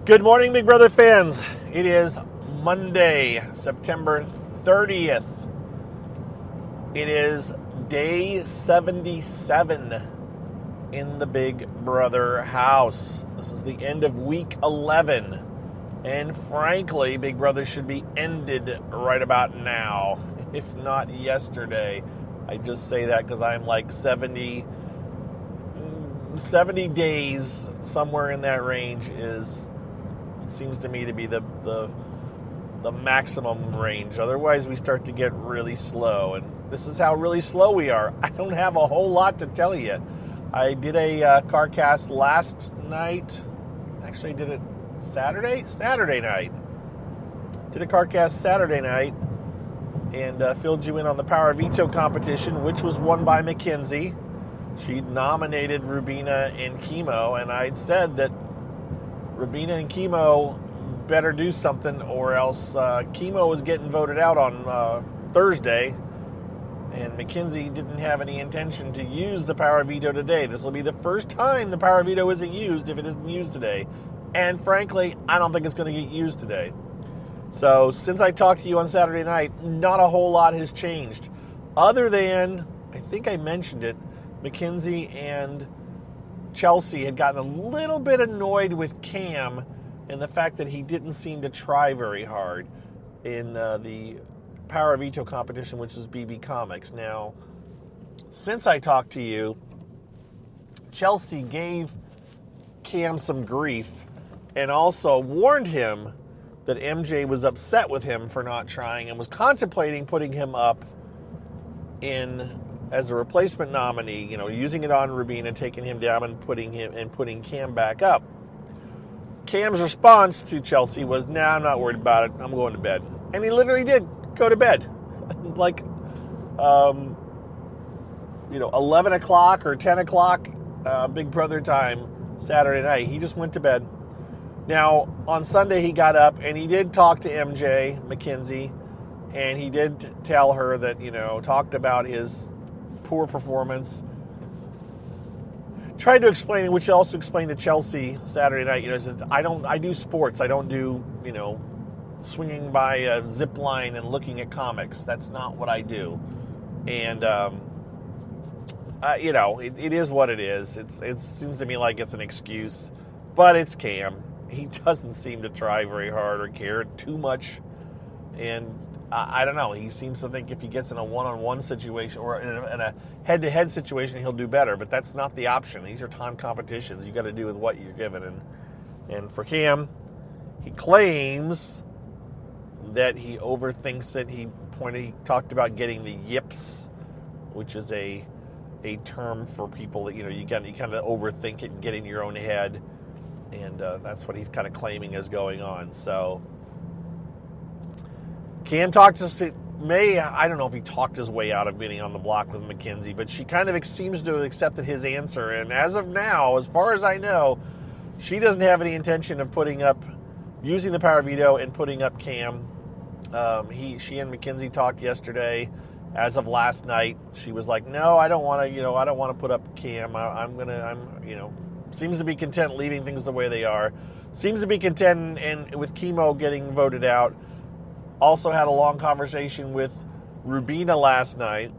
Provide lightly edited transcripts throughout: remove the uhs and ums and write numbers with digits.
Good morning, Big Brother fans. It is Monday, September 30th. It is day 77 in the Big Brother house. This is the end of week 11. And frankly, Big Brother should be ended right about now, if not yesterday. I just say that because I'm like 70 days, somewhere in that range seems to me to be the maximum range. Otherwise, we start to get really slow, and this is how really slow we are. I don't have a whole lot to tell you. I did a car cast last night. Actually, I did it Saturday night. Did a car cast Saturday night and filled you in on the Power Veto competition, which was won by Mackenzie. She'd nominated Rubina and Chemo, and I'd said that Rubina and Chemo better do something, or else Chemo was getting voted out on Thursday, and Mackenzie didn't have any intention to use the Power Veto today. This will be the first time the Power Veto isn't used if it isn't used today. And frankly, I don't think it's going to get used today. So since I talked to you on Saturday night, not a whole lot has changed. Other than, I think I mentioned it, Mackenzie and Chelsea had gotten a little bit annoyed with Cam and the fact that he didn't seem to try very hard in the Power Veto competition, which is BB Comics. Now, since I talked to you, Chelsea gave Cam some grief and also warned him that MJ was upset with him for not trying and was contemplating putting him up in as a replacement nominee, using it on Rubina, taking him down and putting Cam back up. Cam's response to Chelsea was, "Nah, I'm not worried about it. I'm going to bed." And he literally did go to bed. 11 o'clock or 10 o'clock Big Brother time Saturday night. He just went to bed. Now, on Sunday he got up and he did talk to MJ, Mackenzie, and he did tell her that, talked about his poor performance. Tried to explain it, which also explained to Chelsea Saturday night. Said, I do sports. I don't do, swinging by a zip line and looking at comics. That's not what I do. And, it is what it is. It seems to me like it's an excuse, but it's Cam. He doesn't seem to try very hard or care too much. And I don't know. He seems to think if he gets in a one-on-one situation or in a head-to-head situation, he'll do better. But that's not the option. These are time competitions. You got to do with what you're given. And for Cam, he claims that he overthinks it. He talked about getting the yips, which is a term for people that you kind of overthink it and get in your own head. And that's what he's kind of claiming is going on. So Cam talked to May. I don't know if he talked his way out of getting on the block with Mackenzie, but she kind of seems to have accepted his answer. And as of now, as far as I know, she doesn't have any intention of using the Power Veto and putting up Cam. She and Mackenzie talked yesterday. As of last night, she was like, "No, I don't want to. I don't want to put up Cam. Seems to be content leaving things the way they are. Seems to be content and with Chemo getting voted out." Also had a long conversation with Rubina last night,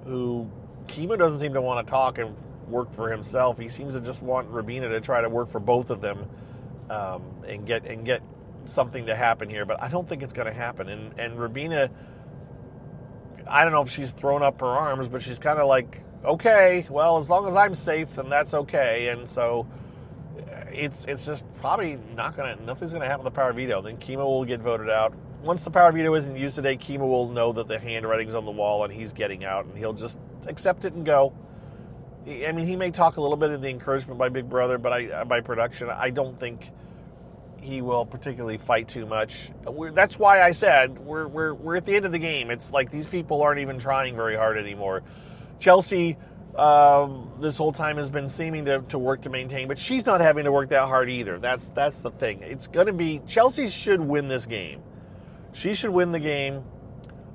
who Chemo doesn't seem to want to talk and work for himself. He seems to just want Rubina to try to work for both of them and get something to happen here. But I don't think it's going to happen. And Rubina, I don't know if she's thrown up her arms, but she's kind of like, okay, well, as long as I'm safe, then that's okay. And so it's just probably nothing's going to happen with the Power Veto. Then Chemo will get voted out. Once the Power Veto isn't used today, Chemo will know that the handwriting's on the wall and he's getting out, and he'll just accept it and go. I mean, he may talk a little bit of the encouragement by Big Brother, but by production, I don't think he will particularly fight too much. That's why I said we're at the end of the game. It's like these people aren't even trying very hard anymore. Chelsea, this whole time has been seeming to work to maintain, but she's not having to work that hard either. That's the thing. It's going to be Chelsea should win this game. She should win the game.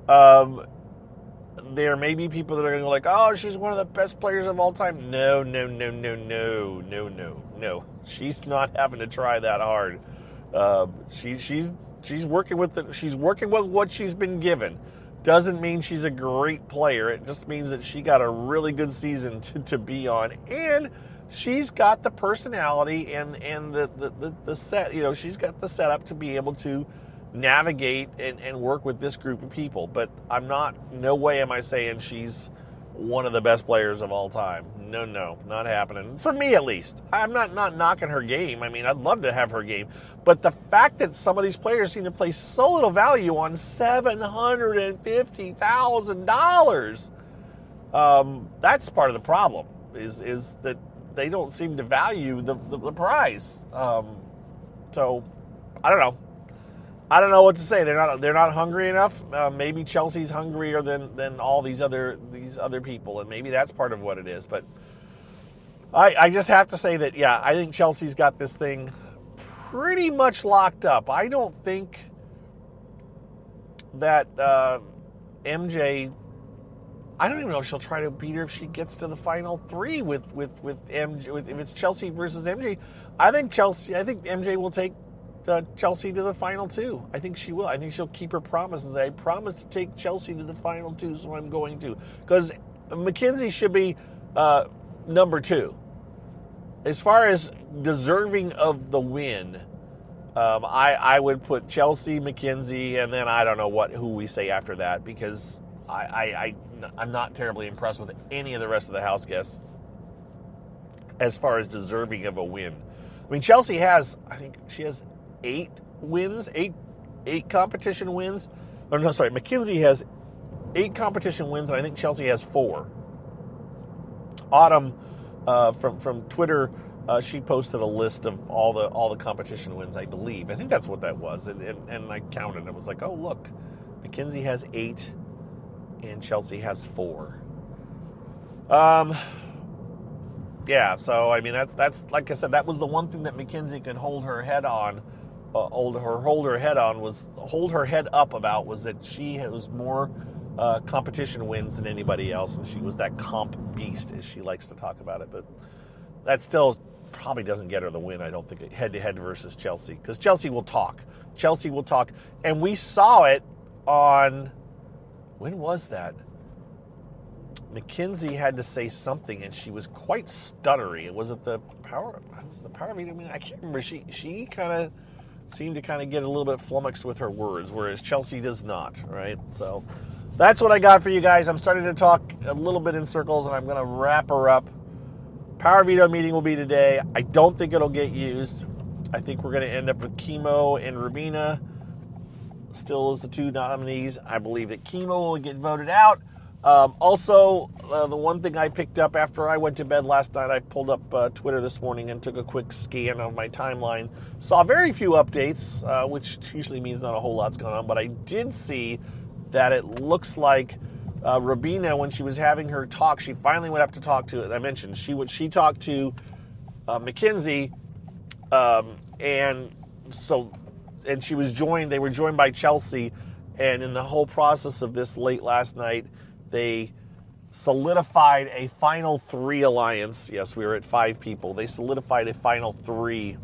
There may be people that are going to go like, oh, she's one of the best players of all time. No. She's not having to try that hard. She's working with what she's been given. Doesn't mean she's a great player. It just means that she got a really good season to be on, and she's got the personality and the set. She's got the setup to be able to navigate and work with this group of people. But no way am I saying she's one of the best players of all time. No, not happening. For me, at least. I'm not knocking her game. I mean, I'd love to have her game. But the fact that some of these players seem to place so little value on $750,000, that's part of the problem, is that they don't seem to value the prize. So, I don't know. I don't know what to say. They're not hungry enough. Maybe Chelsea's hungrier than all these other people, and maybe that's part of what it is. But I just have to say that, yeah, I think Chelsea's got this thing pretty much locked up. I don't think that MJ. I don't even know if she'll try to beat her if she gets to the final three with MJ. If it's Chelsea versus MJ, I think MJ will take Chelsea to the final two. I think she will. I think she'll keep her promise and say, I promise to take Chelsea to the final two, so I'm going to. Because Mackenzie should be number two. As far as deserving of the win, I would put Chelsea, Mackenzie, and then I don't know who we say after that, because I'm not terribly impressed with any of the rest of the house guests as far as deserving of a win. I mean, Chelsea has 8 wins, eight competition wins. Oh, no, sorry. Mackenzie has 8 competition wins, and I think Chelsea has 4. Autumn from Twitter, she posted a list of all the competition wins, I believe. I think that's what that was, and I counted. And it was like, oh, look, Mackenzie has 8, and Chelsea has 4. Yeah. So I mean, that's like I said, that was the one thing that Mackenzie could hold her head on. Hold her head up about was that she was more competition wins than anybody else, and she was that comp beast, as she likes to talk about it. But that still probably doesn't get her the win, I don't think, head-to-head versus Chelsea, because Chelsea will talk, and we saw it on, when was that? Mackenzie had to say something, and she was quite stuttery. Was it the power? Was the power meeting? I mean, I can't remember. She kind of seemed to get a little bit flummoxed with her words, whereas Chelsea does not, right? So that's what I got for you guys. I'm starting to talk a little bit in circles, and I'm going to wrap her up. Power veto meeting will be today. I don't think it'll get used. I think we're going to end up with Chemo and Rubina still as the 2 nominees. I believe that Chemo will get voted out. Also, the one thing I picked up after I went to bed last night, I pulled up Twitter this morning and took a quick scan of my timeline. Saw very few updates, which usually means not a whole lot's going on, but I did see that it looks like Rubina, when she was having her talk, she finally went up to talk to, I mentioned, she talked to Mackenzie, and she was they were joined by Chelsea, and in the whole process of this late last night, they solidified a final 3 alliance. Yes, we were at 5 people. They solidified a final 3.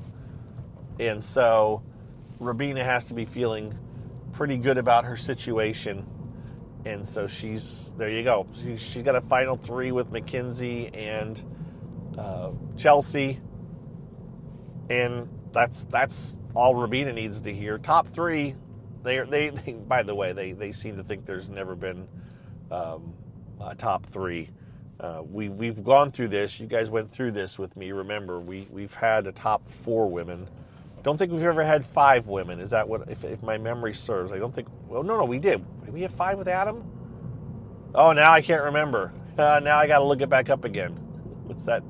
And so Rubina has to be feeling pretty good about her situation. And so there you go. She's got a final 3 with Mackenzie and Chelsea. And that's all Rubina needs to hear. Top 3, they by the way, they seem to think there's never been a top 3. We've gone through this. You guys went through this with me. Remember, we've had a top 4 women. Don't think we've ever had 5 women. Is that what? If my memory serves, I don't think. Well, no, we did. Did we have 5 with Adam? Oh, now I can't remember. Now I got to look it back up again. What's that?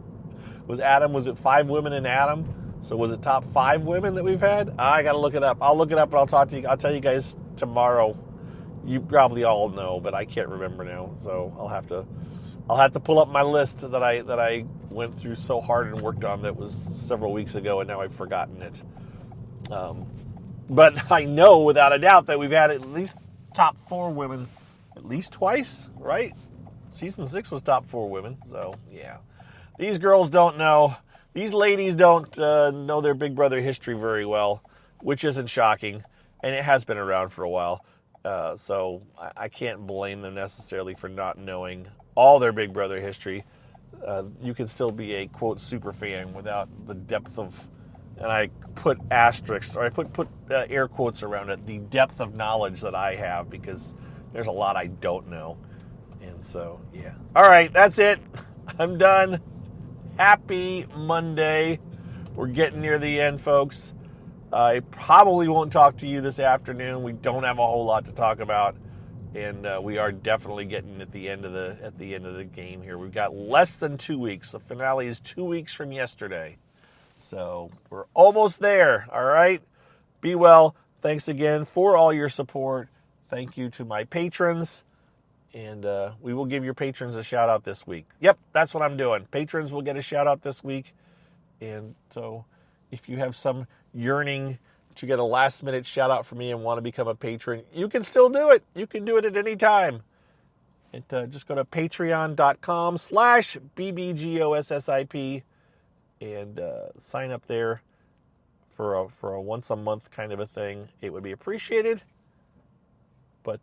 Was it 5 women in Adam? So was it top 5 women that we've had? I got to look it up. I'll look it up and I'll talk to you. I'll tell you guys tomorrow. You probably all know, but I can't remember now. So I'll have to pull up my list that I went through so hard and worked on that was several weeks ago, and now I've forgotten it. But I know without a doubt that we've had at least top 4 women at least twice, right? Season 6 was top 4 women, so yeah. These girls don't know. These ladies don't know their Big Brother history very well. which isn't shocking, and it has been around for a while. So I can't blame them necessarily for not knowing all their Big Brother history. You can still be a, quote, super fan without the depth of, and I put asterisks, or I put air quotes around it, the depth of knowledge that I have, because there's a lot I don't know. And so, yeah. All right, that's it. I'm done. Happy Monday. We're getting near the end, folks. I probably won't talk to you this afternoon. We don't have a whole lot to talk about, and we are definitely getting at the end of the game here. We've got less than 2 weeks. The finale is 2 weeks from yesterday, so we're almost there. All right, be well. Thanks again for all your support. Thank you to my patrons, and we will give your patrons a shout out this week. Yep, that's what I'm doing. Patrons will get a shout out this week, and so if you have some yearning to get a last minute shout out from me and want to become a patron, you can still do it. You can do it at any time. Just go to patreon.com/BBGOSSIP and sign up there for a once a month kind of a thing. It would be appreciated, but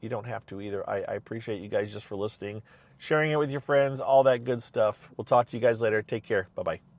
you don't have to either. I appreciate you guys just for listening, sharing it with your friends, all that good stuff. We'll talk to you guys later. Take care. Bye-bye.